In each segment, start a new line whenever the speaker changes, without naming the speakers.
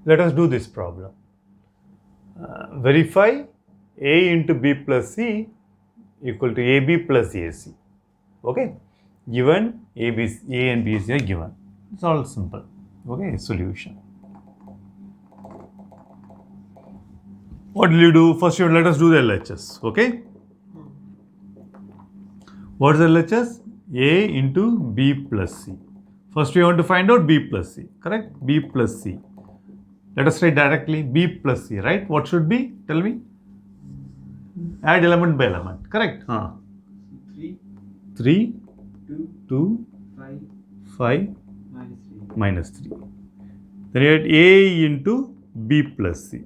Let us do this problem. Verify A into B plus C equal to AB plus AC. Okay, given A and B is given. It's all simple. Okay, solution. What will you do? First, let us do the LHS. Okay. What is LHS? A into B plus C. First, we want to find out B plus C. Correct? B plus C. Let us write directly B plus C. Right? What should be? Tell me. Add element by element. Correct? 3, 2, 5, minus 3. Then you add A into B plus C.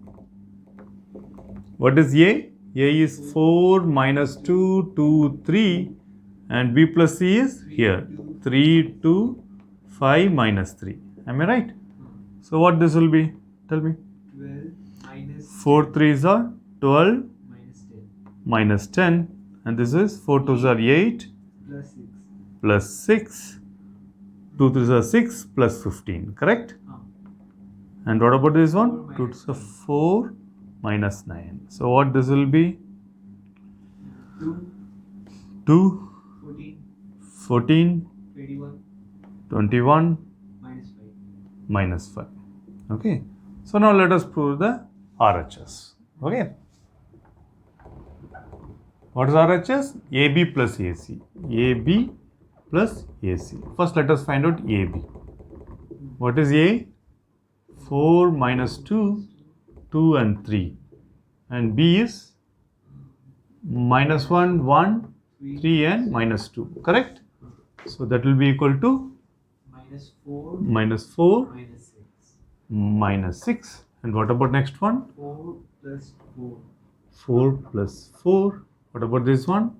What is A? A is 4 minus 2, 2, 3. And B plus C is here. 3, 2, 5 minus 3. Am I right? So what this will be? Tell me.
12 minus
4 3s are 12
minus 10
minus 10. And this is 4 2s are 8
plus 6.
plus 6. 2 3s are 6 plus 15. Correct? And what about this one? 2 2s are 4 minus 9. So what this will be? 2 14 21 minus 5. Okay. So now let us prove the RHS. Okay. What is RHS? AB plus AC. AB plus AC. First let us find out AB. What is A? 4 minus 2, 2 and 3. And B is minus 1, 1, 3 and minus 2. Correct? So that will be equal to
Minus 4
minus 4
minus 6.
minus 6. And what about next one?
4 plus 4
4 plus 4. What about this one?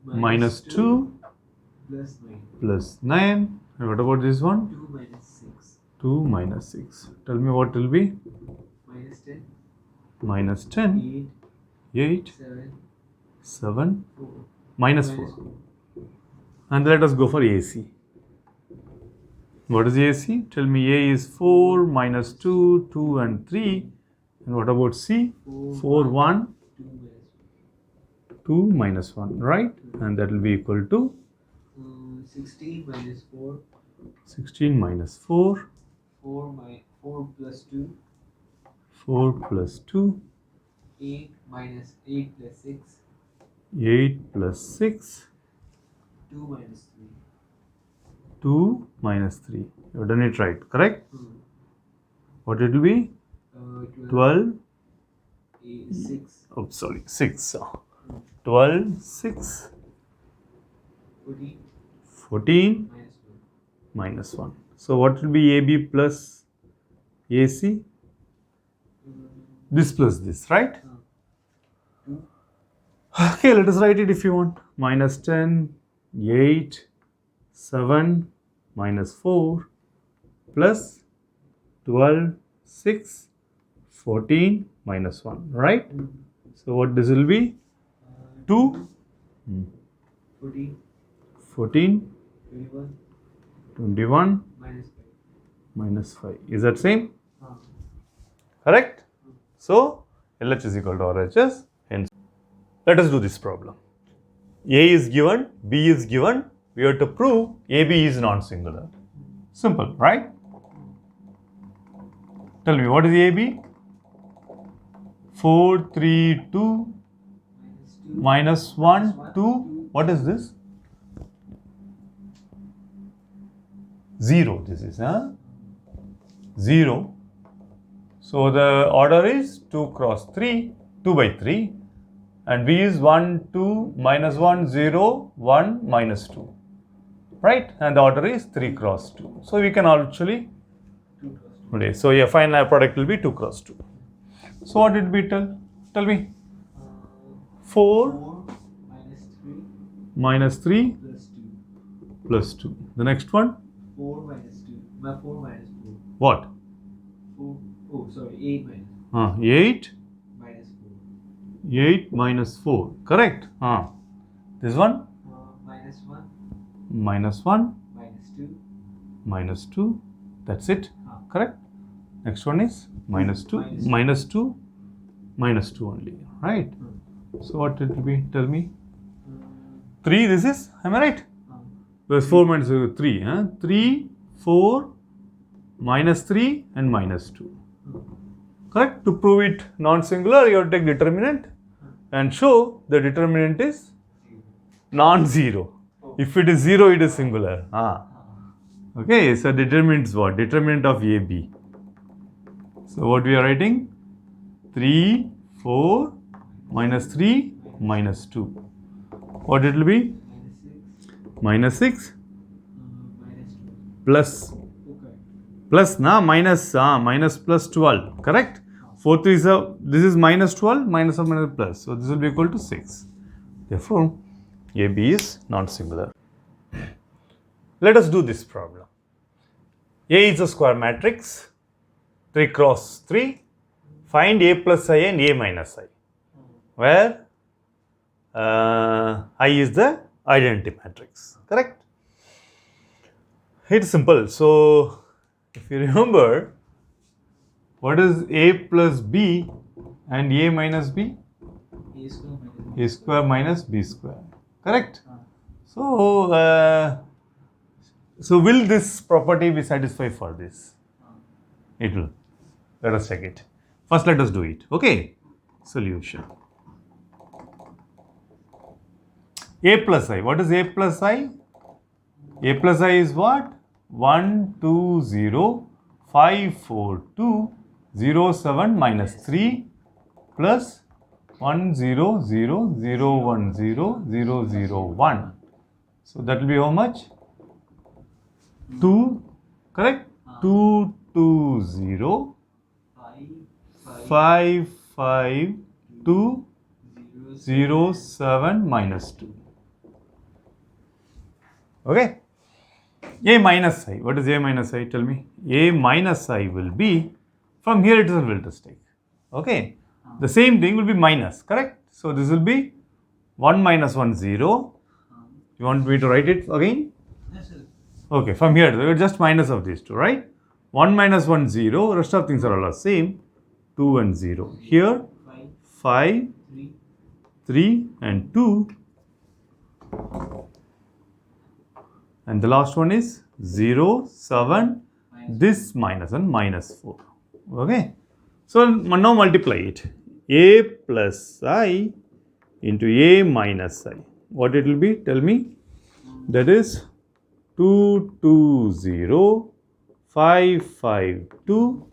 Minus 2
plus 9.
plus 9. And what about this one?
2 minus 6.
2 minus 6. Tell me what will be?
Minus 10.
Minus 10.
8.
8.
7.
7.
4.
Minus 4. And let us go for AC. What is AC? Tell me. A is 4 minus 2, 2 and 3. And what about C? 4, 1, 2 minus 1. Right? And that will be equal to
16 minus 4.
16 minus 4.
4 plus 2.
4 plus 2.
8 minus 8 plus 6.
8 plus 6.
2 minus 3.
2 minus 3. You have done it right. Correct? What it will be? 12.
6.
Oh, sorry. 6. 12, 6.
14.
14
Minus 1.
minus 1. So what will be AB plus AC? This plus this, right?
2.
Okay, let us write it if you want. Minus 10, 8, 7, minus 4, plus 12, 6, 14, minus 1, right? So what this will be? 2,
14.
14,
21.
21,
Minus 5.
minus 5. Is that same? Correct? So, LH is equal to RHS. Hence, let us do this problem. A is given, B is given. We have to prove AB is non-singular. Simple, right? Tell me, what is AB? 4, 3, 2, minus 1, 2. What is this? 0. This is 0. So the order is 2 cross 3, 2 by 3. And B is 1, 2, minus 1, 0, 1, minus 2. Right? And the order is 3 cross 2. So we can actually, okay, so your final product will be 2 cross 2. So what did it be? Tell me. 4 minus 3 plus 2. The next one?
4 minus 2. 4 minus 4.
What?
4. Oh, sorry. 8 minus
8.
minus 4.
8 minus 4. Correct? This one?
Minus 1.
Minus 1.
Minus 2.
Minus 2. That's it. Correct? Next one is minus 2, minus 2, minus 2 only, right? So what it will be? Tell me. 3, this is, am I right? Whereas 4 minus 3, 3, 4, minus 3 and minus 2. Correct? To prove it non-singular, you have to take determinant and show the determinant is non-zero. If it is 0, it is singular. Okay, so determinant is what? Determinant of AB. So what we are writing? 3, 4, minus 3, minus 2. What it will be?
minus 6,
Minus 6
minus 2.
plus.
Okay.
Plus na minus minus plus 12. Correct? 4 3 is this is minus 12 minus of minus plus. So this will be equal to 6. Therefore, AB is non-singular. Let us do this problem. A is a square matrix, 3 cross 3. Find A plus I and A minus I, where I is the identity matrix. Correct? It's simple. So, if you remember, what is A plus B and A minus B? A square minus B square. Correct? So, so will this property be satisfied for this? It will. Let us check it. First, let us do it. Okay. Solution. A plus I. What is A plus I? A plus I is what? 1, 2, 0, 5, 4, 2, 0, 7, minus 3, plus 1, 0, 0, 0, 1, 0, 0, 0, 1. So that will be how much? 2, correct? 2, 2, 0, 5, 5, 2, 0, 7, minus 2. Okay? A minus I. What is A minus I? Tell me. A minus I will be, from here itself we'll just take. Okay? The same thing will be minus, correct? So this will be 1 minus 1, 0. You want me to write it again?
Yes, sir.
Okay, from here, just minus of these two, right? 1 minus 1, 0. Rest of things are all the same. 2 and 0. Here, 5, 3 and 2. And the last one is 0, 7, this minus and minus 4. Okay. So now multiply it. A plus I into A minus I. What it will be? Tell me. That is 2, 2, 0, 5, 5, 2,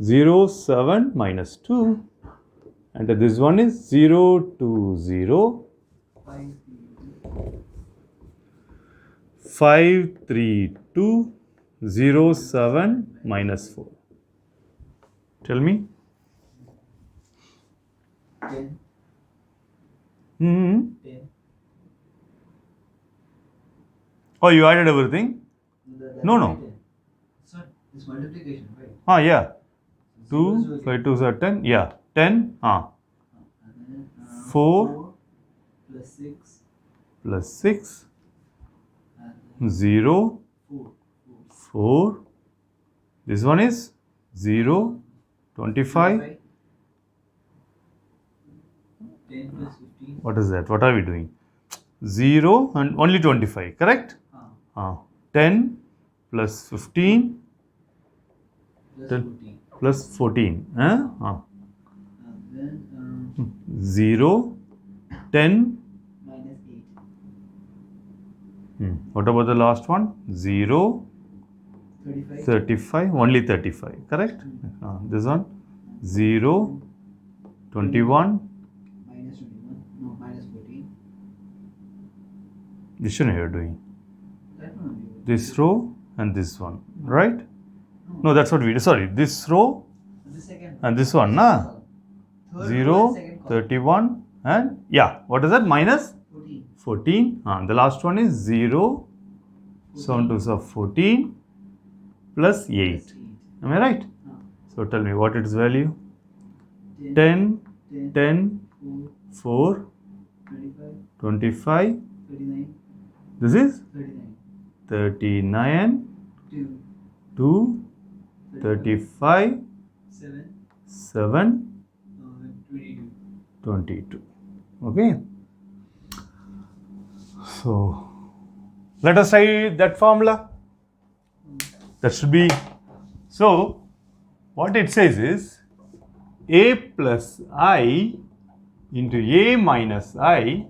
0, 7, minus 2. And this one is 0, 2, 0, 5, 3, 2, 0, 7, minus 4. Tell me.
10.
10.
10.
Oh, you added everything? No.
Sir, this multiplication, right?
Yeah. 2, 5, 2 are 10. Yeah. 10.
And then,
4
plus 6.
Plus 6.
And
0.
4.
4. This one is 0. 25.
10 plus 15.
What is that? What are we doing? 0 and only 25. Correct? 10 plus 15
Plus
10
14.
plus 14.
And then
0, 10.
minus 8.
What about the last one? 0,
35.
35. Only 35. Correct? This one 0, 21.
Minus 21. No, minus 14.
This one you are doing.
That one only.
This row and this one. Right? No, that's what we do. Sorry. This row
And the second
and this one. Nah?
Third
0,
row and second column.
31 and yeah. What is that? Minus
14.
14. The last one is 0, 7 2s are 14 plus 8. Am I right? So tell me what its value? 10, 10, 4,
25.
25.
39.
This is
39.
39.
2,
2, 35,
7,
7,
22.
22. Okay. So let us try that formula. That should be, so what it says is a plus I into a minus I.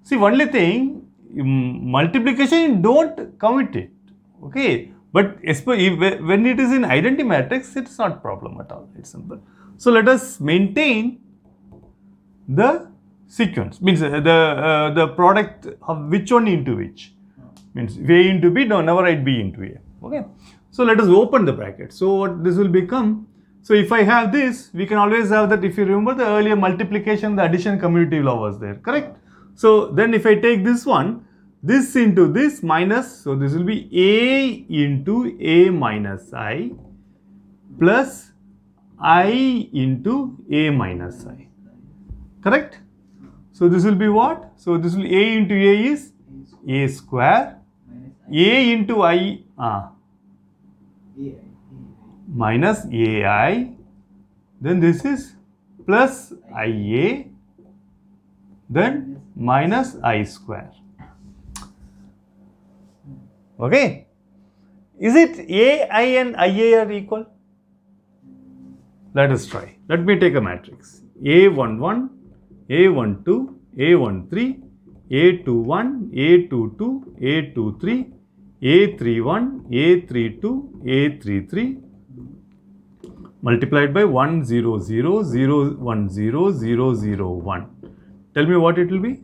See, only thing, multiplication don't count it, okay, but when it is in identity matrix, it's not problem at all, it's simple. So let us maintain the sequence, means the product of which one into which, means A into B, no, never write B into A, okay. So let us open the bracket. So what this will become, so if I have this, we can always have that. If you remember the earlier multiplication, the addition commutative law was there, correct? So then if I take this one, this into this minus, so this will be A into A minus I plus I into A minus I, correct? So this will be what? So this will A into A is A square, A into I minus AI, then this is plus IA, then minus I square. Okay. Is it AI and IA are equal? Let us try. Let me take a matrix. A11, A12, A13, A21, A22, A23, A31, A32, A33 multiplied by 1, 0, 0, 0, 1, 0, 0, 0, 1. Tell me what it will be.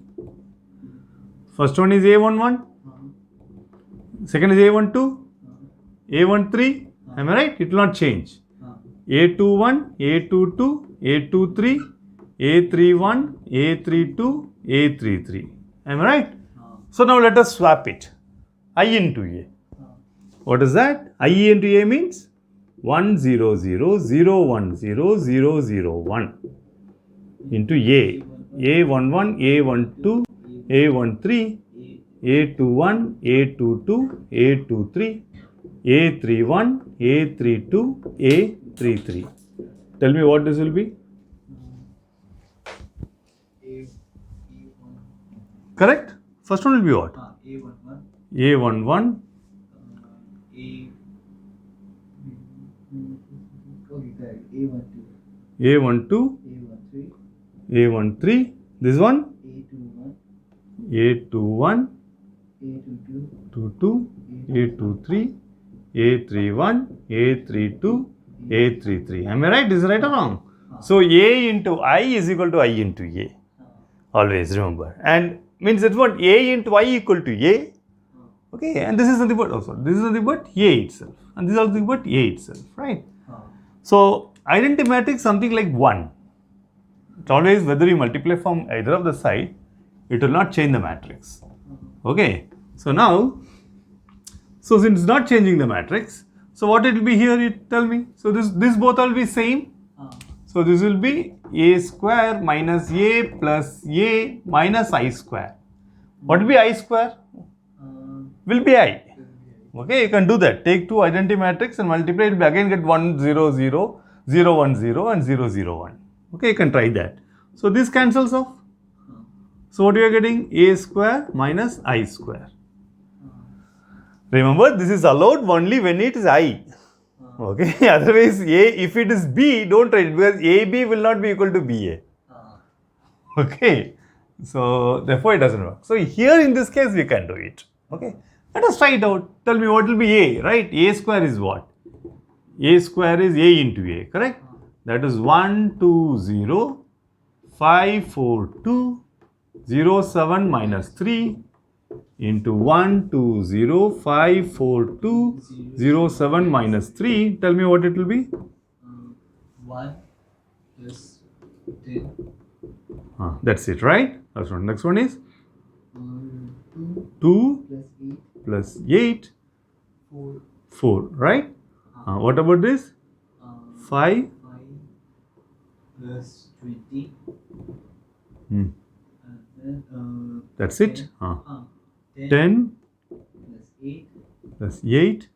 First one is A11, second is A12, A13, am I right? It will not change. A21, A22, A23, A31, A32, A33, am I right? So now let us swap it. I into A. What is that? I into A means 1, 0, 0, 0, 1, 0, 0, 0, 1 into A. A11, A12, A13, A21, A22, A23, A31, A32, A33. Tell me what this will be. Correct? First one will be what?
A11.
A11.
Okay, correct. A12.
A12.
A13.
A13. This one?
A21.
A21.
A22.
22. A23. A31. A32. A33. Am I right? Is it right or wrong? So A into I is equal to I into A. Always remember. And means that what? A into I equal to A. Okay, and this is nothing but, this is nothing but A itself. And this is nothing but A itself, right? So identity matrix something like 1. It's always whether you multiply from either of the side, it will not change the matrix. Okay. So now, so since it's not changing the matrix, so what it will be here, you tell me. So this both will be same. So this will be A square minus A plus A minus I square. What will be I square? Will be I. Okay, you can do that. Take two identity matrix and multiply it, again get 1, 0, 0, 0, 1, 0 and 0, 0, 1. Okay, you can try that. So this cancels off. So what you are getting? A square minus I square. Remember, this is allowed only when it is I. Okay, otherwise A, if it is B, don't write it because AB will not be equal to BA. Okay, so therefore it doesn't work. So here in this case we can do it. Okay, let us try it out. Tell me what will be A, right? A square is what? A square is A into A, correct? That is 1, 2, 0, 5, 4, 2, 0, 7 minus 3 into 1, 2, 0, 5, 4, 2, 0, 7 minus 3. Tell me what it will be?
1 plus 10.
That's it, right? That's one. Next one is
2
plus 8, 4, right? What about this? 5
plus 20.
That's it.
10
10
plus 8
plus 8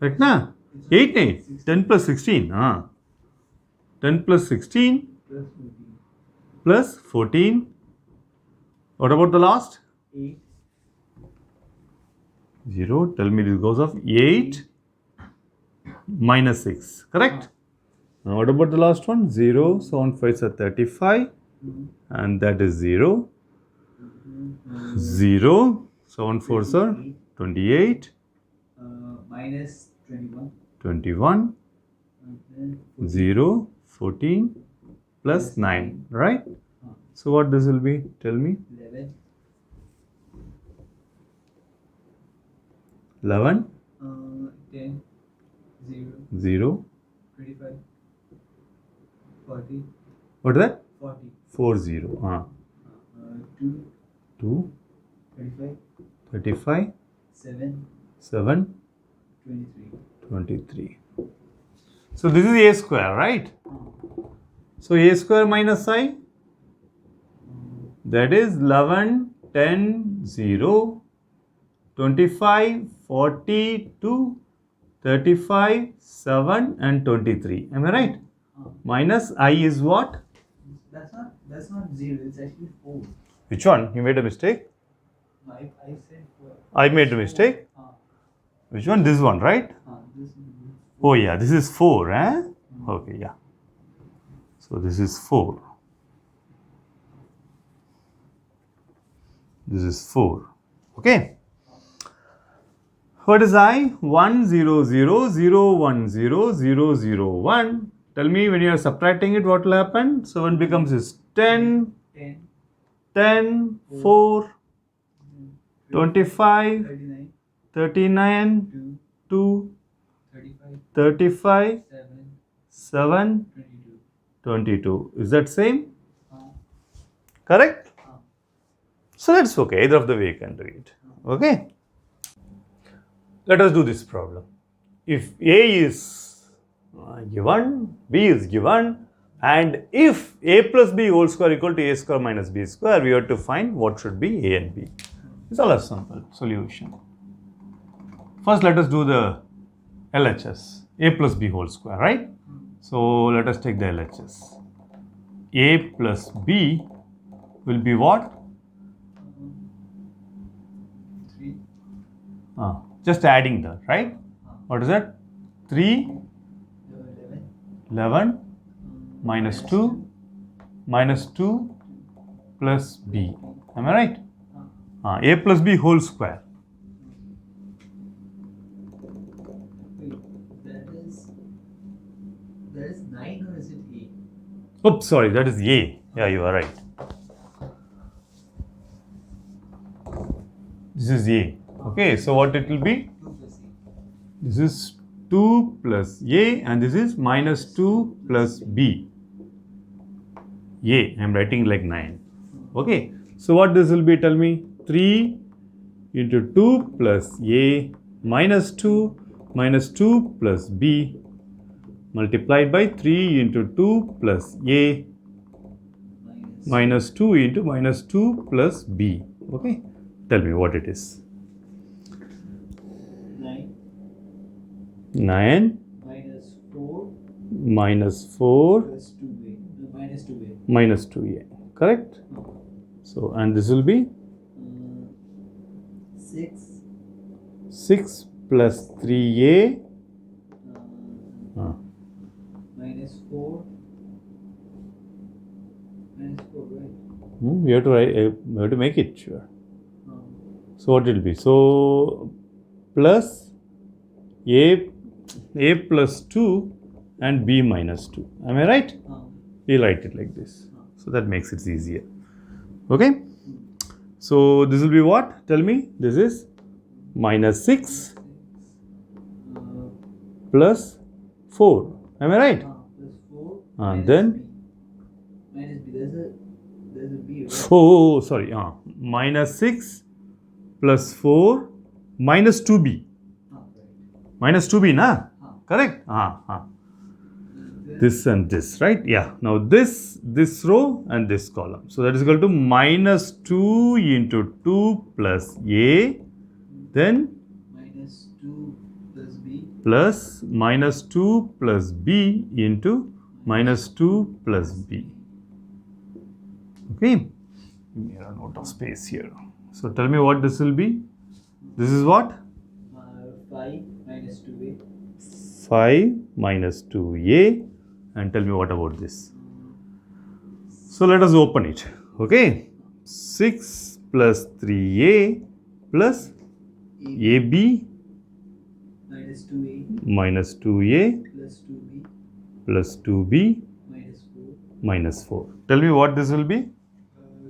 Correct na? 8 8. 10 plus 16. 10 plus 16
plus 14.
plus 14. What about the last?
8.
0. Tell me this goes of 8 minus 6. Correct? Now what about the last one? 0. 7 5 are 35. And that is 0. 0. 7 4 are 28.
Minus 21.
21.
And then
0. 14 plus 9. Right? So what this will be? Tell me.
11.
11.
10. 0.
0.
25. 40.
What is that?
40.
4 0.
2.
2.
35.
35.
7.
7.
23.
23. So this is a square, right? So a square minus I, that is 11, 10, 0, 25, 42, 35, 7 and 23. Am I right? Minus I is what?
That's not 0. It's actually 4.
Which one? You made a mistake?
I said 4.
I made a mistake. Which one? This one, right?
This is
Oh yeah, this is 4, eh? Okay, yeah. So this is 4. This is 4. Okay. What is I? 1 0 0 0 1 0 0 0 1. Tell me when you are subtracting it, what will happen? So 1 becomes is 10,
10.
10, 4, 25,
39.
39,
2.
2,
35.
35,
7.
7,
22.
22. Is that same?
Uh,
Correct?
uh,
So that's okay. Either of the way you can do it. Okay? Let us do this problem. If A is given, B is given, and if A plus B whole square equal to A square minus B square, we have to find what should be A and B. It's all a simple solution. First, let us do the LHS. A plus B whole square, right? So let us take the LHS. A plus B will be what?
3.
Just adding that, right? What is that? 3,
11.
11, minus 2 plus B. Am I right? A plus B whole square.
Wait, that is 9 or is it 8?
Oops, sorry, that is A. Yeah, you are right. This is A. Okay, so what it will be?
2 plus 8.
This is 2 plus A and this is minus 2 plus B. A, I am writing like 9. Okay, so what this will be? Tell me. 3 into 2 plus A minus 2 plus B multiplied by 3 into 2 plus A minus 2 into minus 2 plus B. Okay, tell me what it is.
9
9
minus 4
plus 4
plus 2a. No, minus 2a.
minus 2A. Correct? So, and this will be
6
6 plus 3A
minus 4 minus 4, right?
we have to write, we have to make it sure. So what it will be? So plus A plus 2 and B minus 2. Am I right? We write it like this. So that makes it easier. Okay? So this will be what? Tell me. This is minus 6 plus 4. Am I right?
Plus 4
And
minus
then?
b. Minus b. There's a b, right?
Oh, sorry. Minus 6 plus 4 minus 2B.
Right.
Minus 2B, na? Correct? This and this, right? Yeah. Now this row and this column. So that is equal to minus 2 into 2 plus A. Then
Minus 2 plus B
plus minus 2 plus b into minus 2 plus b. Okay, give me a note of space here. So tell me what this will be. This is what?
5 minus 2A
5 minus 2a, and tell me what about this. So let us open it. Okay, 6 plus 3a plus ab
minus 2A
minus 2a
plus 2B
plus 2b
minus 4.
minus 4. Tell me what this will be.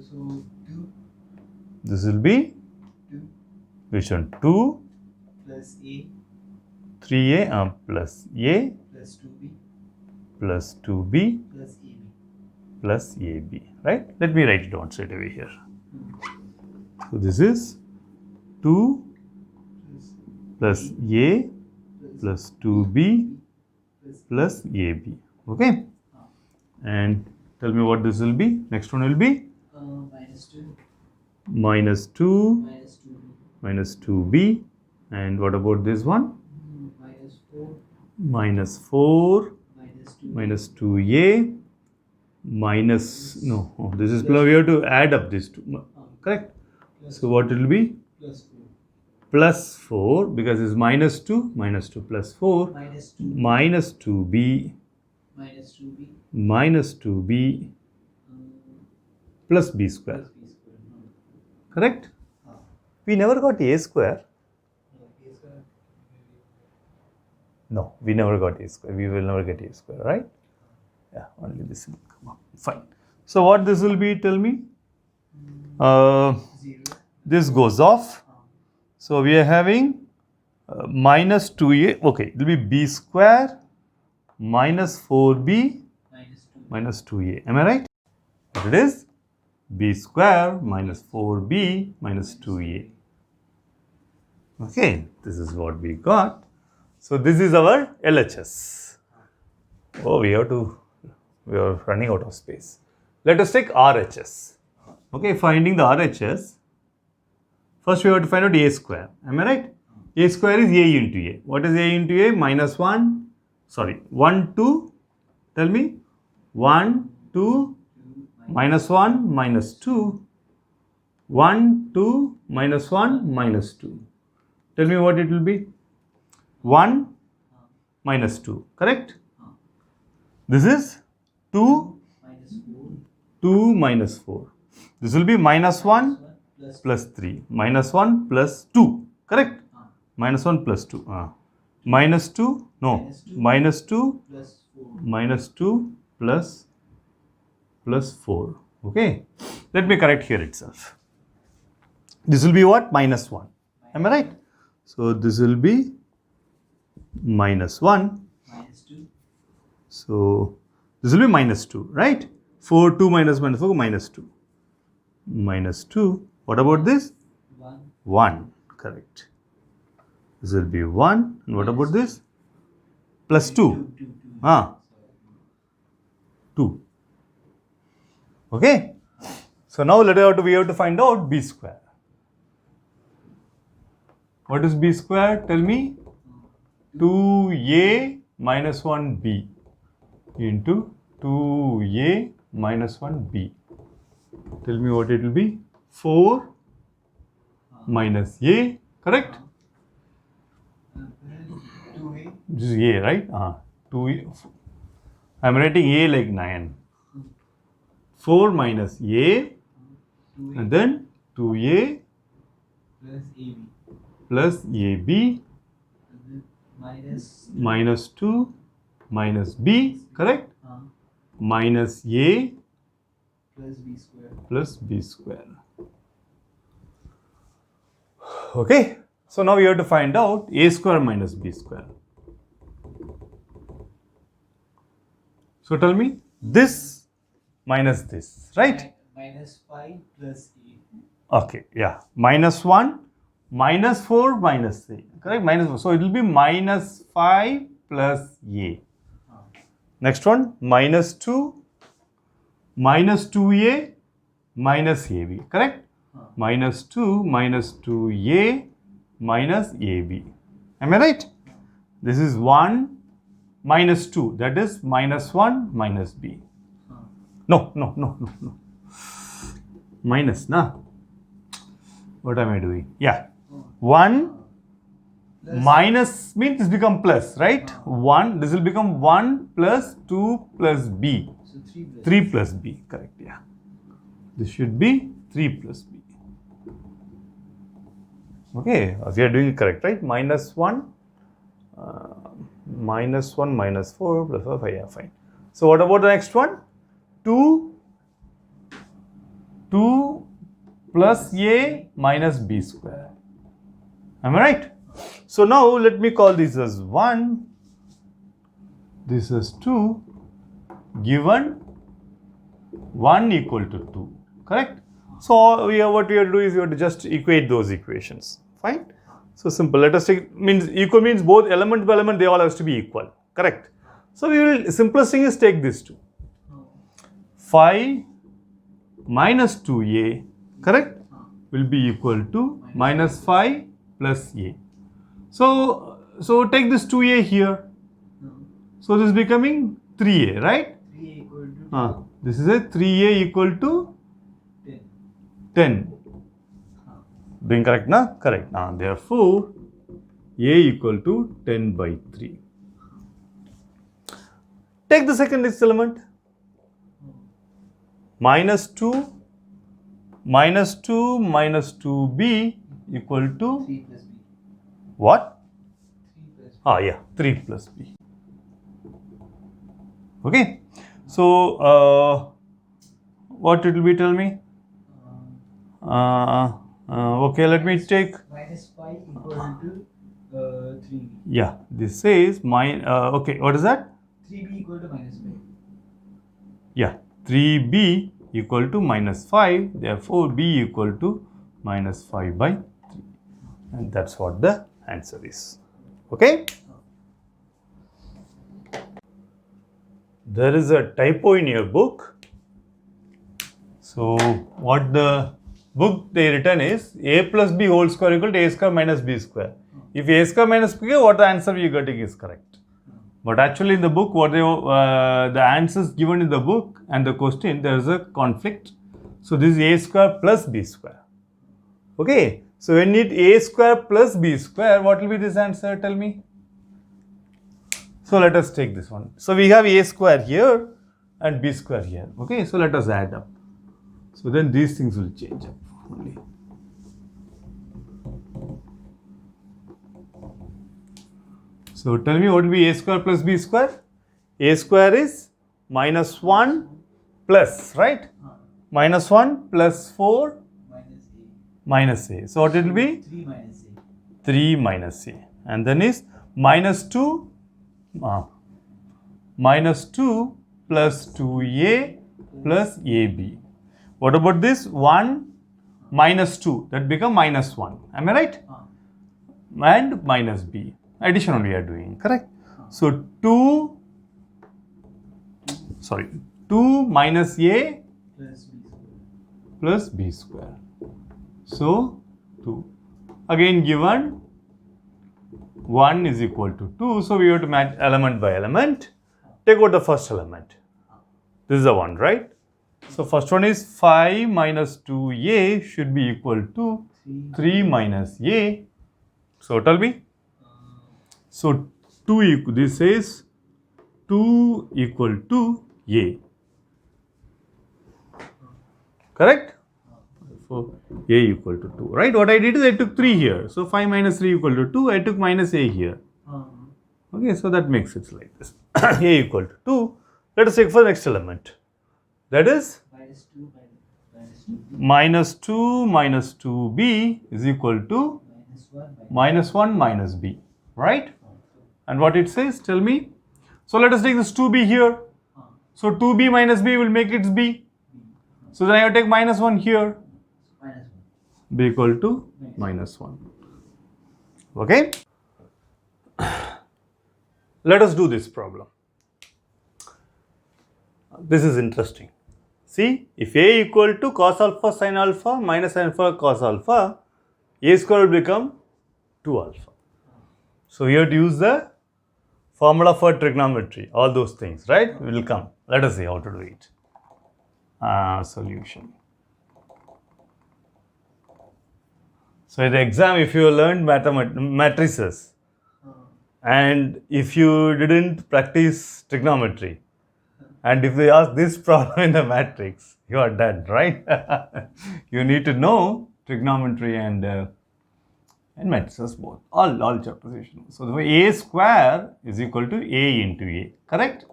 So 2
This will be
2
which one? 2
plus A
3a plus a
plus 2B
plus 2b
plus AB.
plus ab, right? Let me write it down straight away here. So this is 2 plus a plus 2b plus ab. Okay, and tell me what this will be. Next one will be
Minus 2
minus 2
minus 2B
minus 2b, and what about this one?
minus 4
Minus 4
minus 2
minus 2a minus, no, this is plus, we have to add up these two, correct? So what will be?
plus 4
Plus 4, because it's minus 2 plus 4
minus 2
minus 2b
minus 2B
minus 2b plus b square,
plus B square.
correct? We never got a square.
A square.
No, we never got a square. We will never get a square, right? Yeah, only this will come up. Fine. So what this will be, tell me?
0
This goes off. So we are having minus 2a. Okay, it will be b square minus 4b
minus 2
minus 2a. Am I right? What it is? B square minus 4b minus 2a. Okay, this is what we got. So this is our LHS. Oh, we are running out of space. Let us take RHS. Okay, finding the RHS. First we have to find out a square. Am I right? A square is a into a. What is a into a? Minus 1. Sorry, 1, 2. Tell me. 1, 2, minus 1, minus 2. 1, 2, minus 1, minus 2. Tell me what it will be. 1 minus 2. Correct? This is 2,
minus 4
2 minus 4. This will be minus 1
plus
plus 3. Minus 1 plus 2. Correct? Minus 1 plus 2. Minus 2. No. Minus 2
plus 4
minus 2 plus 4. Okay. Let me correct here itself. This will be what? Minus 1. Am I right? So this will be minus 1.
minus 2
So this will be minus 2, right? 4, 2 minus 4, minus 2. Minus 2. What about this?
1
1. Correct. This will be 1. And what about this? Plus 2.
2
2. Okay. So now we have to find out b square. What is b square? Tell me. 2a minus 1b into 2a minus 1b. Tell me what it will be. 4 minus a. Correct?
2A
This is a, right? 2a. I am writing a like 9. 4 minus a
2A
and then 2a
plus AB
plus ab
and then minus
minus 2 minus b, correct? Minus a
plus B square.
plus b square. Okay, so now we have to find out a square minus b square. So tell me this minus this, right?
Minus 5 plus A.
Okay, yeah. Minus 1, minus 4, minus 3. Correct? Minus 4. So it will be minus 5 plus a. Next one, minus 2, minus 2a, minus ab. Correct? Minus 2, minus 2a, minus ab. Am I right? This is 1 minus 2. That is minus 1 minus b. No. Minus, na? What am I doing? Yeah. 1 minus means this become plus, right? 1, this will become 1 plus 2 plus b.
So 3 plus.
3 plus b, correct, yeah. This should be 3 plus b. Okay, we are doing it correct, right? Minus 1, minus 1, minus 4, plus 4, 5, yeah, fine. So what about the next one? 2 plus a minus b square. Am I right? So now let me call this as 1, this is 2, given 1 equal to 2, correct? So what we have to do is we have to just equate those equations, fine? So simple, let us take, means equal means both element by element they all has to be equal, correct? So we will, simplest thing is take this 2. 5 minus 2a, correct, will be equal to minus 5 plus a. So take this 2a here. So this is becoming 3a, right?
3 equal to
This is a 3a equal to 10. Doing correct, na? Correct. Therefore, a equal to 10 by 3. Take the second next element. Minus 2 minus 2b equal to
3 plus b.
what?
3 plus b.
3 plus b. Okay. So, what it will be, tell me? Okay, let me take.
Minus 5 equal to 3b.
Yeah, this says okay, what is that?
3b equal to minus 5.
Yeah, 3b equal to minus 5, therefore b equal to minus 5 by 3. And that's what the answer is. Okay? There is a typo in your book. So, what the book they written is a plus b whole square equal to a square minus b square. If a square minus b, what the answer we are getting is correct. But actually in the book, what they the answers given in the book and the question, there is a conflict. So this is a square plus b square. Okay. So when it a square plus b square, what will be this answer? Tell me. So let us take this one. So we have a square here and b square here. Okay. So let us add up. So then these things will change up only. So tell me what will be a square plus b square? A square is minus 1 plus, right? Minus 1 plus 4 minus a. So what it will be?
3 minus a.
3 minus a. And then is minus 2 plus 2a plus ab. What about this? 1 minus 2. That become minus 1. Am I right? And minus b. Addition only we are doing, correct? So 2 minus a plus b square. So 2. Again given 1 is equal to 2. So we have to match element by element. Take out the first element. This is the one, right? So first one is 5 minus 2a should be equal to 3 minus a. So tell me. So 2 equal, this says 2 equal to a. Correct? So a equal to 2. Right? What I did is I took 3 here. So 5 minus 3 equal to 2. I took minus a here. Okay, so that makes it like this. A equal to 2. Let us take for the next element. That is minus 2 minus 2b is equal to minus 1 minus b. Right? And what it says, tell me. So let us take this 2b here. So 2b minus b will make it b. So then I have to take minus 1 here. B equal to minus 1. Okay? Let us do this problem. This is interesting. See, if a equal to cos alpha sin alpha minus sin alpha cos alpha, a square will become 2 alpha. So we have to use the formula for trigonometry, all those things, right? Will come. Let us see how to do it. Solution. So in the exam, if you learned matrices and if you didn't practice trigonometry, and if they ask this problem in the matrix, you are done, right? You need to know trigonometry and matrices both. All chapters you should know. So the a square is equal to a into a, correct?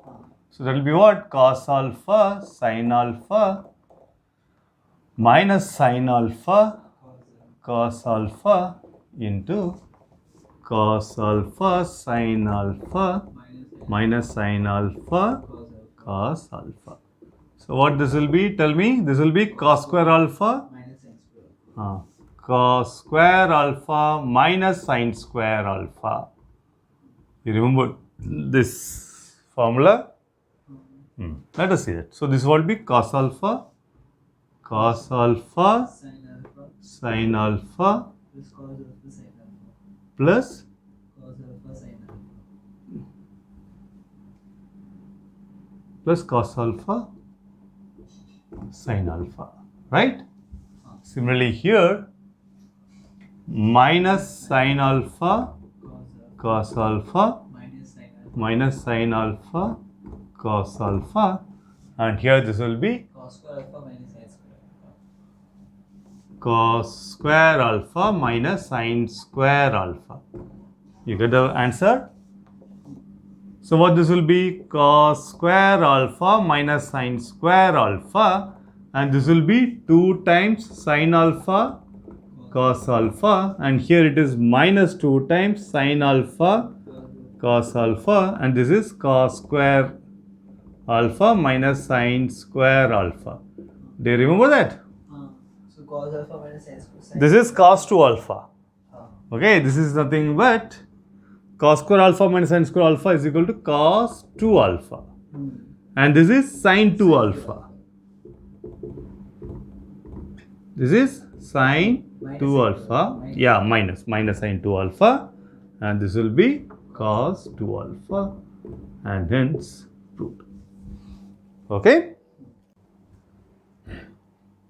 So that will be what? Cos alpha sin alpha minus sin alpha cos alpha into cos alpha sin alpha minus sin alpha cos alpha. So what this will be? Tell me. This will be cos square alpha
minus sin square.
Cos square alpha minus sin square alpha. You remember this formula? Let us see it. So this will be cos alpha sin alpha
Plus cos alpha sin alpha.
plus cos alpha sin alpha, right? Similarly here, minus sin alpha cos alpha minus sin alpha cos alpha, and here this will be
Cos square alpha minus sin square alpha.
cos square alpha minus sin square alpha. You get the answer? So what this will be? Cos square alpha minus sin square alpha, and this will be 2 times sin alpha cos alpha, and here it is minus 2 times sin alpha cos alpha, and this is cos square alpha minus sin square alpha. Do you remember that?
So cos alpha minus sin square.
This is cos 2 alpha. Okay, this is nothing but cos square alpha minus sin square alpha is equal to cos 2 alpha. And this is sin 2 alpha. This is sin 2 alpha. Yeah, minus sin 2 alpha. And this will be cos 2 alpha. And hence proved. Okay?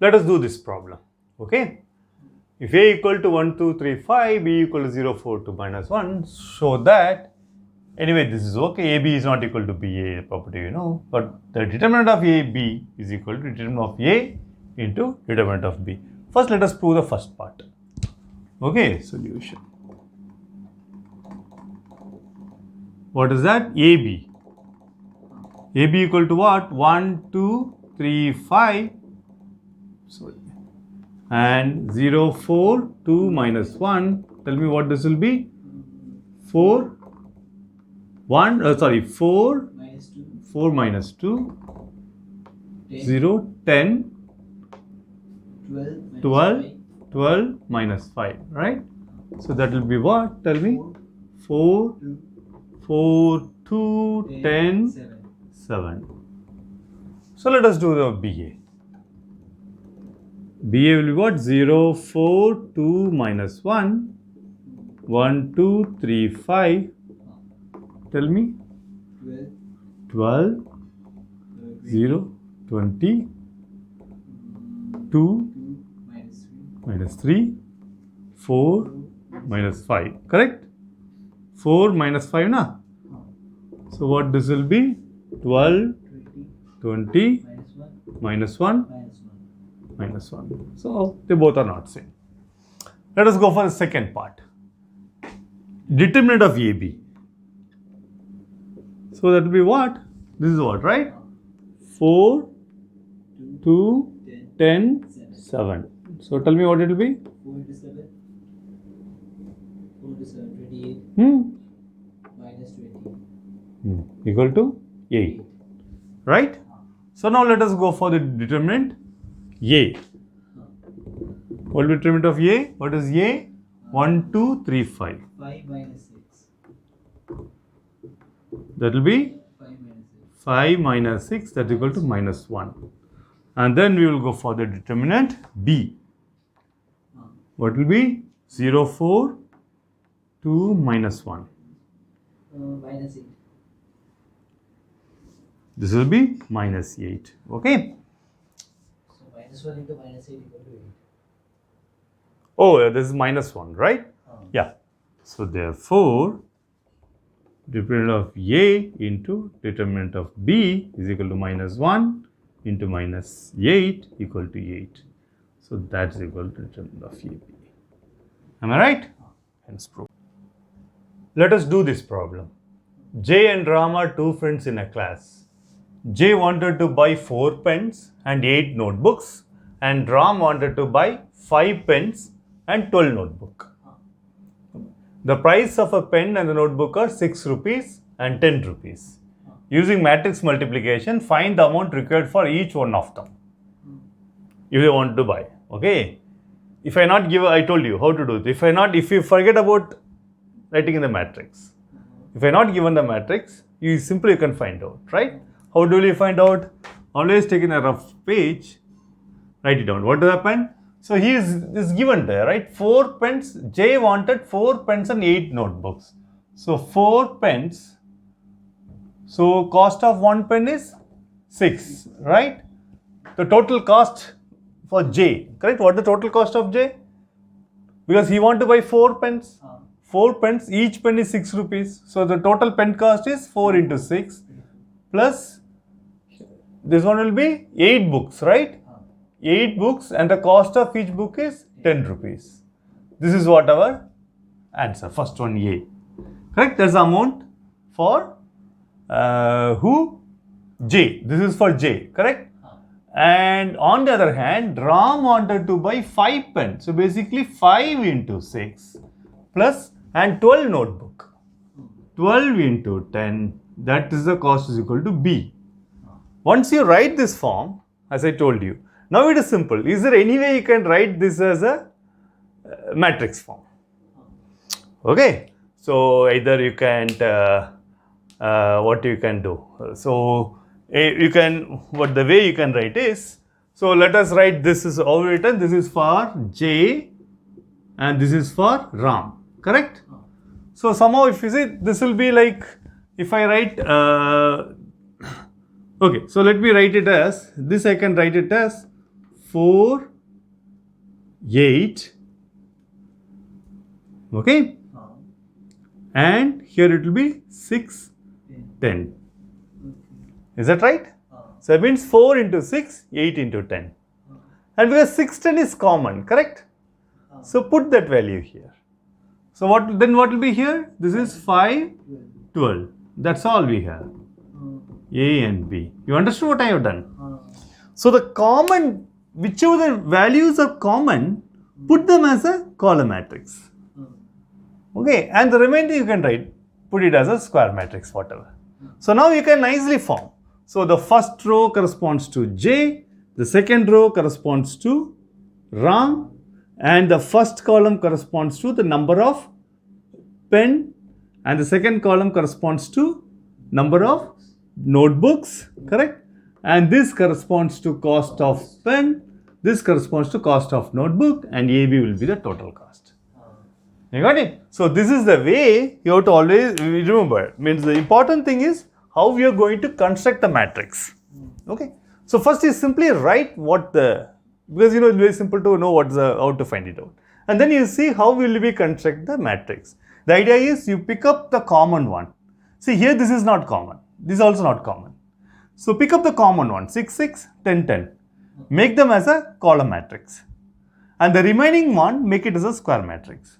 Let us do this problem. Okay? If a equal to 1, 2, 3, 5, b equal to 0, 4, 2, minus 1, show that, anyway, this is okay, ab is not equal to ba property, you know, but the determinant of ab is equal to determinant of a into determinant of b. First, let us prove the first part. Okay, solution. What is that? ab. ab equal to what? 1, 2, 3, 5. Sorry. And 0, 4, 2, minus 1. Tell me what this will be? 4, 4,
Minus 2.
4 minus 2,
10,
0, 10,
12,
12,
5,
12 minus 5, right? So that will be what? Tell me. 4,
2,
4, 2, 10,
7.
7. So let us do the BA. BA will be what? 0, 4, 2, minus 1, 1, 2, 3, 5. Tell me.
12,
12, 0, 20, 2,
2, minus 3.
minus 3, 4, minus 5. Correct? 4 minus 5, na? So what this will be? 12,
20,
20,
minus 1,
minus 1,
minus 1.
minus 1. So they both are not same. Let us go for the second part. Determinant of AB. So that will be what? This is what, right? 4, 2, 10, 7. So tell me what it will be?
4 into 7. 4 into 7, 28. Minus 20.
Equal to 8. Right? So now let us go for the determinant A. What will be determinant of A? What is A? 1, 2, 3, 5.
5 minus 6.
That will be
5 minus 6.
5 minus 6, that is equal to minus 1. And then we will go for the determinant B. What will be? 0, 4, 2, minus 1.
Minus 8.
This will be minus 8. Okay.
So minus 1 into minus 8 equal to 8.
Oh, this is minus 1, right?
Oh.
Yeah. So therefore, determinant of A into determinant of B is equal to minus 1 into minus 8 equal to 8. So that's equal to determinant of AB. Am I right? Hence proof. Let us do this problem. Jay and Ram are two friends in a class. Jay wanted to buy 4 pens and 8 notebooks, and Ram wanted to buy 5 pens and 12 notebooks. The price of a pen and the notebook are 6 rupees and 10 rupees. Using matrix multiplication, find the amount required for each one of them if they want to buy. Okay. If I not give, I told you how to do it. If you forget about writing in the matrix, if I not given the matrix, you simply can find out, right? How do you find out? Always take in a rough page, write it down. What will happen? So he is given there, right? 4 pens. Jay wanted 4 pens and 8 notebooks. So 4 pens. So cost of 1 pen is 6, right? The total cost for J, correct? What is the total cost of J? Because he want to buy 4 pens. 4 pens, each pen is 6 rupees. So the total pen cost is 4 into 6 plus this one will be 8 books, right? 8 books and the cost of each book is 10 rupees. This is what our answer, first one A. Correct? That's the amount for who? J. This is for J, correct? And on the other hand, Ram wanted to buy 5 pens. So basically 5 into 6 plus and 12 notebook. 12 into 10, that is the cost is equal to B. Once you write this form, as I told you, now it is simple. Is there any way you can write this as a matrix form? Okay. So either you can, what you can do. So you can, what the way you can write is, so let us write this is all written. This is for J and this is for Ram. Correct? So somehow if you see, this will be like, if I write, okay, so let me write it as, this I can write it as 4, 8, okay, and here it will be 6, 10. Is that right? So that means 4 into 6, 8 into 10. And because 6, 10 is common, correct? So put that value here. So what will be here? This is 5, 12. That's all we have. A and B. You understood what I have done? So the common, whichever the values are common, put them as a column matrix. Okay, and the remainder you can write, put it as a square matrix, whatever. So now you can nicely form. So the first row corresponds to J, the second row corresponds to Ram, and the first column corresponds to the number of pen, and the second column corresponds to number of notebooks, correct? And this corresponds to cost of pen, this corresponds to cost of notebook, and AB will be the total cost. You got it? So this is the way you have to always remember. Means the important thing is how we are going to construct the matrix. Okay. So first is simply write what the, because you know it's very simple to know what's the, how to find it out. And then you see how will we construct the matrix. The idea is you pick up the common one. See here this is not common. This is also not common. So pick up the common one, 6, 6, 10, 10. Make them as a column matrix. And the remaining one, make it as a square matrix.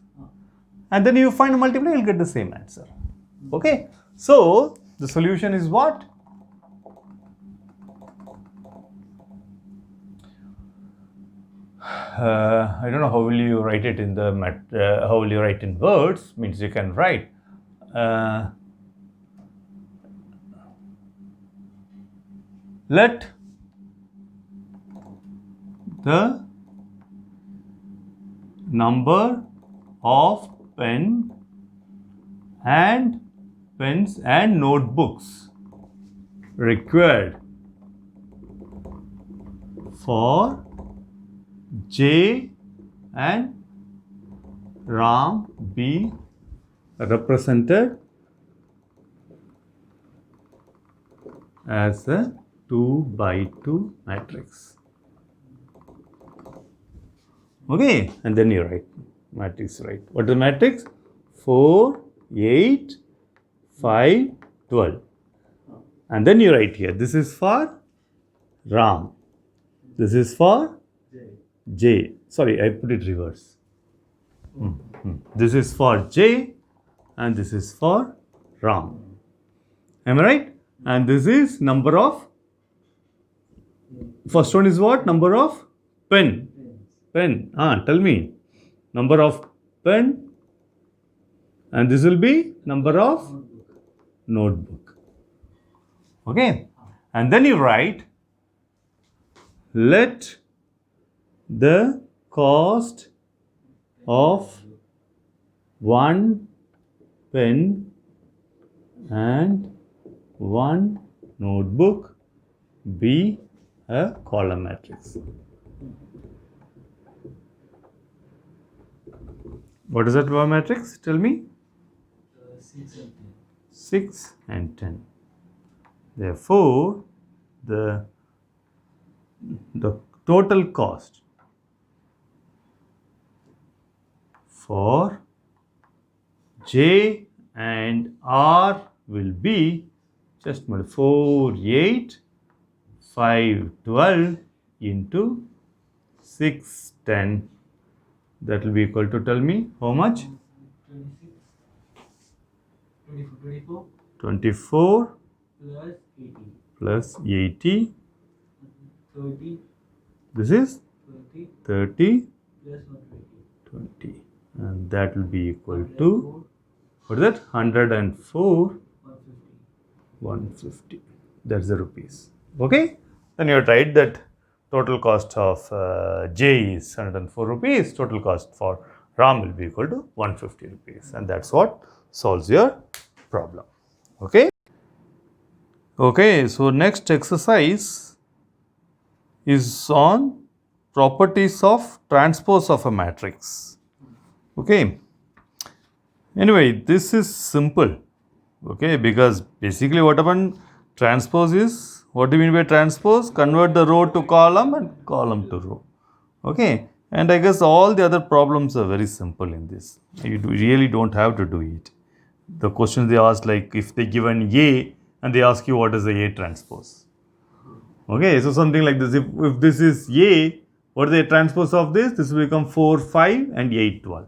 And then you find a multiply, you will get the same answer. Okay. So the solution is what? I don't know how will you write it in the how will you write in words, means you can write let the number of pens and notebooks required for J and Ram be represented as a 2 by 2 matrix. Okay, and then you write matrix, right? What is the matrix? 4, 8, 5, 12. And then you write here, this is for Ram. This is for J. Sorry, I put it reverse. This is for J and this is for Ram. Am I right? And this is number of, first one is what? Number of pen. Pen. Tell me. Number of pen. And this will be number of notebook. Okay. And then you write, let the cost of one pen and one notebook be a column matrix. What is that matrix? Tell me.
6 and 10.
6 and 10. Therefore, the total cost for J and R will be just 4, 8, 5, 12 into 6, 10. That will be equal to, tell me, how much? 24 plus 80.
30.
This is 30
Plus
20. And that will be equal to, what is that? 104, 150. That's the rupees. Okay? Then you have to write that total cost of J is 104 rupees. Total cost for Ram will be equal to 150 rupees. And that's what solves your problem. Okay? Okay, so next exercise is on properties of transpose of a matrix. Okay. Anyway, this is simple. Okay, because basically what happened, transpose is, what do you mean by transpose? Convert the row to column and column to row. Okay, and I guess all the other problems are very simple in this. You really don't have to do it. The questions they ask, like if they given A and they ask you what is the A transpose. Okay, so something like this, if this is A, what is the transpose of this? This will become 4, 5 and 8, 12.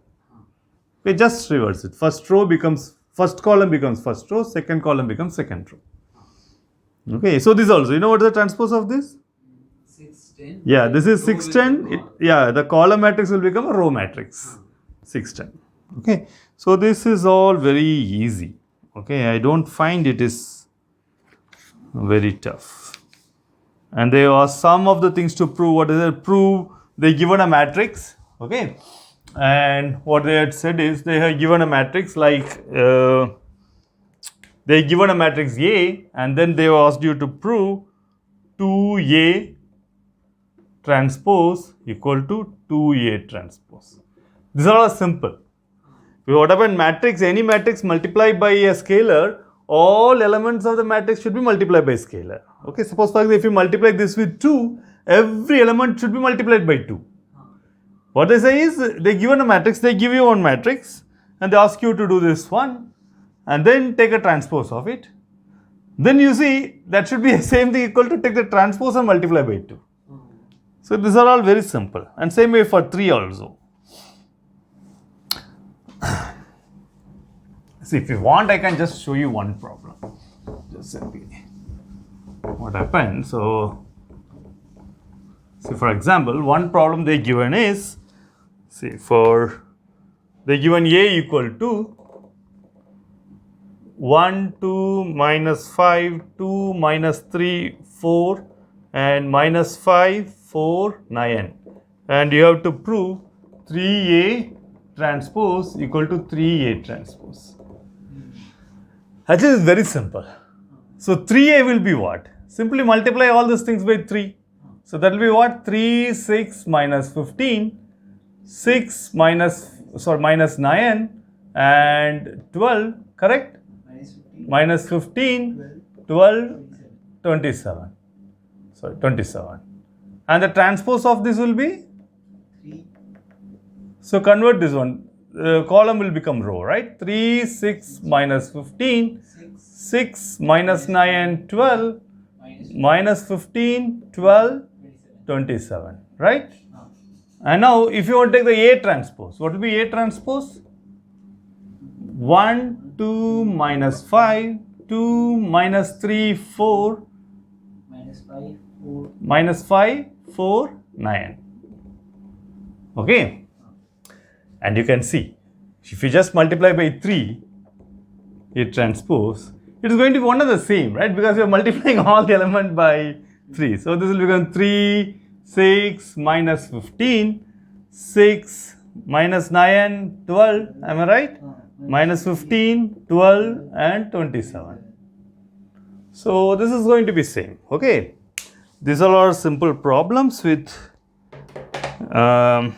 Okay, just reverse it. First row becomes, first column becomes first row, second column becomes second row. Okay, so this also, you know what is the transpose of this?
6, 10.
Yeah, this is 6, 10. Yeah, the column matrix will become a row matrix. 6, 10. Okay, so this is all very easy. Okay, I don't find it is very tough. And there are some of the things to prove. What is it? Prove they given a matrix. Okay, and what they had said is they have given a matrix like they given a matrix A, and then they asked you to prove 2A transpose equal to 2A transpose. These are all simple. What happened? Matrix, any matrix multiplied by a scalar, all elements of the matrix should be multiplied by scalar. Okay, suppose for example, if you multiply this with 2, every element should be multiplied by 2. What they say is, they given a matrix, they give you one matrix and they ask you to do this one and then take a transpose of it. Then you see that should be the same thing equal to take the transpose and multiply by 2. So these are all very simple, and same way for 3 also. See, if you want, I can just show you one problem. Just simply what happened. So, see, for example, one problem they given is, see, for they given A equal to 1, 2, minus 5, 2, minus 3, 4, and minus 5, 4, 9. And you have to prove 3A transpose equal to 3A transpose. Actually, it's very simple. So 3A will be what? Simply multiply all these things by 3. So that will be what? 3, 6 minus 15, 6 minus 9 and 12, correct?
Minus 15.
Minus 15, 12 27. Sorry, 27. And the transpose of this will be?
3.
So convert this one. Column will become row, right? 3, 6 minus 15. 6 minus 9, 12. Minus 15, 12, 27. Right? And now if you want to take the A transpose, what will be A transpose? 1, 2, minus 5, 2, minus 3, 4,
Minus 5, 4.
minus 5, 4, 9. Okay? And you can see, if you just multiply by 3, A transpose, it is going to be one and the same, right? Because you are multiplying all the element by 3. So this will become 3, 6, minus 15, 6, minus 9, 12. Am I right? Minus 15, 12 and 27. So this is going to be same. Okay. These are our simple problems with the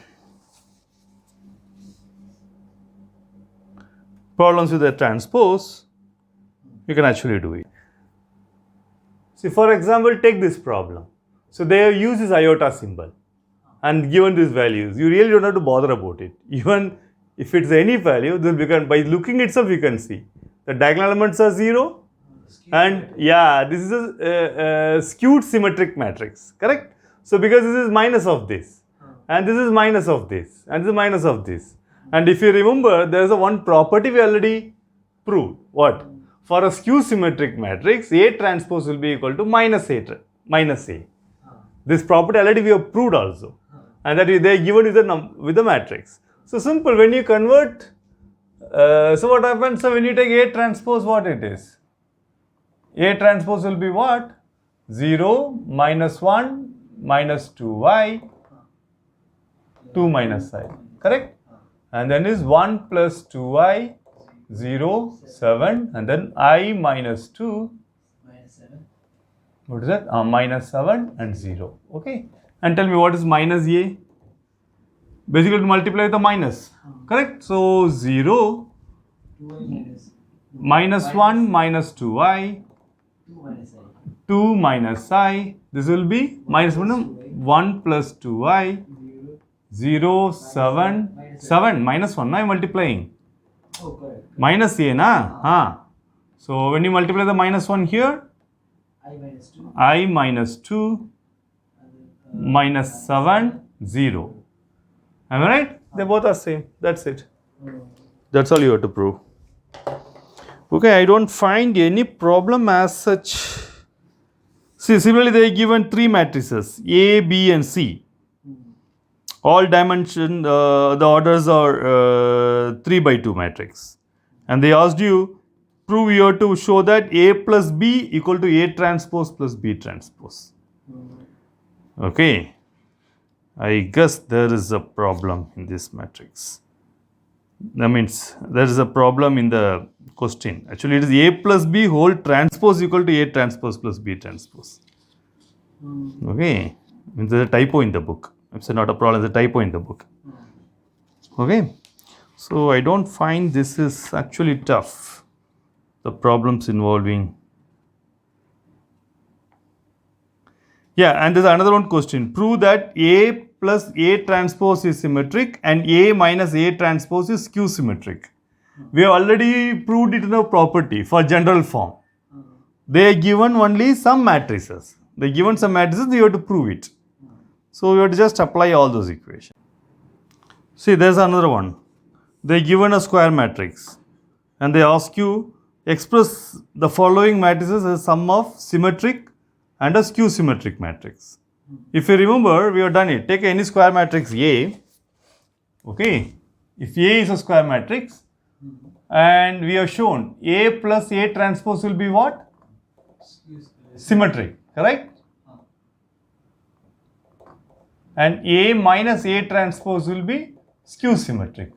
transpose. You can actually do it. See, for example, take this problem. So they have used this iota symbol and given these values. You really don't have to bother about it. Even if it's any value, then we can, by looking itself, you can see the diagonal elements are 0. And yeah, this is a skewed symmetric matrix, correct? So because this is minus of this, and this is minus of this, and this is minus of this. And if you remember, there is a one property we already proved. What? For a skew symmetric matrix, A transpose will be equal to minus A. This property already we have proved also. And that they are given with the matrix. So simple, when you convert, so what happens? So when you take A transpose, what it is? A transpose will be what? 0, minus 1, minus 2y, 2 minus I, correct? And then is 1 plus 2y, 0, 7, and then I minus 2.
Minus 7.
What is that? Minus 7 and 0. Okay. And tell me what is minus A? Basically to multiply the minus. Correct? So 0,
2y
minus 1 minus 2y,
2 minus I.
2 minus I. This will be minus 1 plus 2y, 0, 7, 7 minus 1. Now I am multiplying.
Oh, correct.
Minus A, na? So when you multiply the minus 1 here,
I minus 2.
I minus 2 minus 7, 0. Am I right? They both are same. That's it. That's all you have to prove. Okay, I don't find any problem as such. See, similarly, they are given 3 matrices, A, B and C. All dimension, the orders are 3 by 2 matrix. And they asked you, prove you have to show that A plus B equal to A transpose plus B transpose. Okay. I guess there is a problem in this matrix. That means there is a problem in the question. Actually, it is A plus B whole transpose equal to A transpose plus B transpose. Okay. Means there is a typo in the book. It's not a problem, it's a typo in the book. Okay. So I don't find this is actually tough. The problems involving. Yeah, and there's another one question. Prove that A plus A transpose is symmetric and A minus A transpose is skew symmetric. We have already proved it in a property for general form. They are given only some matrices. They are given some matrices, you have to prove it. So you have to just apply all those equations. See, there's another one. They are given a square matrix and they ask you express the following matrices as sum of symmetric and a skew symmetric matrix. If you remember, we have done it. Take any square matrix A. Okay. If A is a square matrix and we have shown A plus A transpose will be what? Symmetric. Correct? And A minus A transpose will be skew symmetric.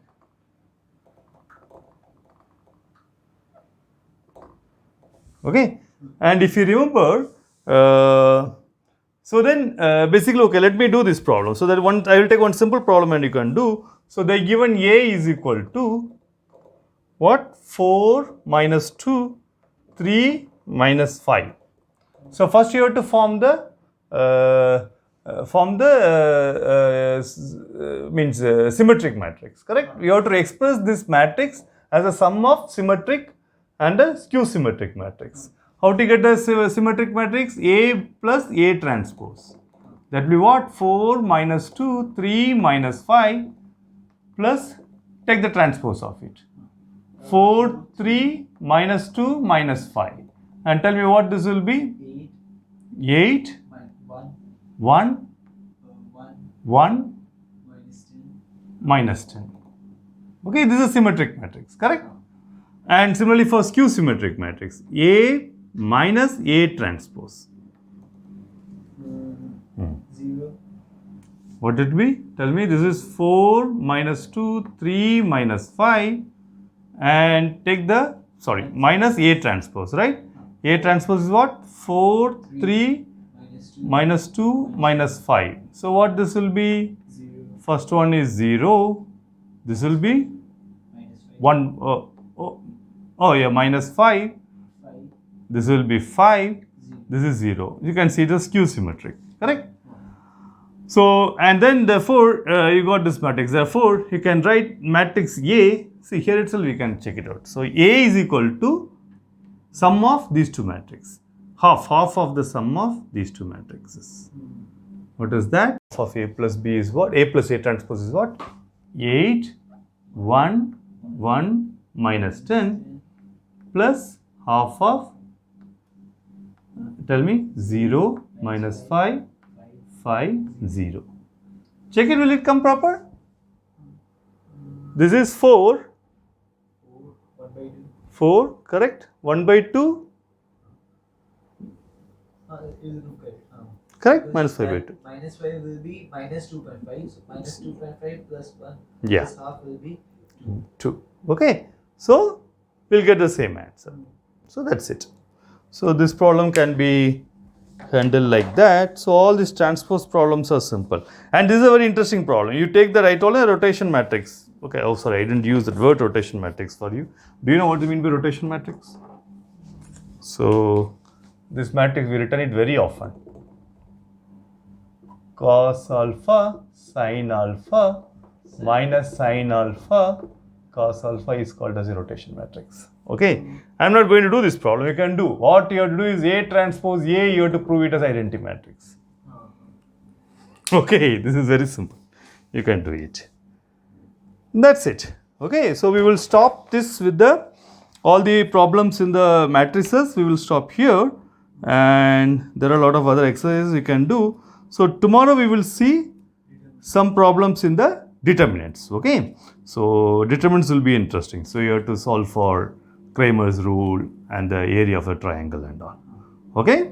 Okay. And if you remember, so then basically, okay, let me do this problem. So that one, I will take one simple problem and you can do. So they given A is equal to what? 4 minus 2, 3 minus 5. So first you have to form the symmetric matrix, correct? You have to express this matrix as a sum of symmetric and a skew symmetric matrix. How to get the symmetric matrix? A plus A transpose. That will be what? 4 minus 2, 3 minus 5 plus, take the transpose of it. 4, 3 minus 2 minus 5. And tell me what this will be? 8 1 1 minus 10. Okay, this is a symmetric matrix, correct? And similarly for skew symmetric matrix, A minus A transpose.
0.
What did we? Tell me, this is 4 minus 2, 3 minus 5 and take the, minus A transpose, right? A transpose is what? 4, 3 minus 2 minus 5. So what this will be?
0.
First one is 0. This will be
Minus 5.
1. Minus 5.
5.
This will be 5.
0.
This is 0. You can see it is skew symmetric, correct? So, and then therefore, you got this matrix. Therefore, you can write matrix A. See, here itself we can check it out. So, A is equal to sum of these two matrices. Half of the sum of these two matrices. What is that? Half of A plus B is what? A plus A transpose is what? 8, 1, 1 minus 10 plus half of, tell me, 0 minus 5, 5, 0. Check it, will it come proper? This is 4.
1 by 2.
4, correct? 1 by 2,
It will look correct.
correct? Minus 5 by 2.
Minus 5 will be minus 2.5. So minus 2.5 plus 1
Yeah.
plus half will be
2. Okay. So, we'll get the same answer. So, that's it. So, this problem can be handled like that. So, all these transpose problems are simple. And this is a very interesting problem. You take the right only rotation matrix. Okay. Oh, sorry. I didn't use that word rotation matrix for you. Do you know what I mean by rotation matrix? So, this matrix, we return it very often. Cos alpha, sin alpha, minus sin alpha, cos alpha is called as a rotation matrix. Okay. I'm not going to do this problem. You can do. What you have to do is A transpose A, you have to prove it as identity matrix. Okay. This is very simple. You can do it. That's it. Okay. So, we will stop this with all the problems in the matrices. We will stop here. And there are a lot of other exercises you can do. So, tomorrow we will see some problems in the determinants. Okay. So, determinants will be interesting. So, you have to solve for Cramer's rule and the area of a triangle and all. Okay.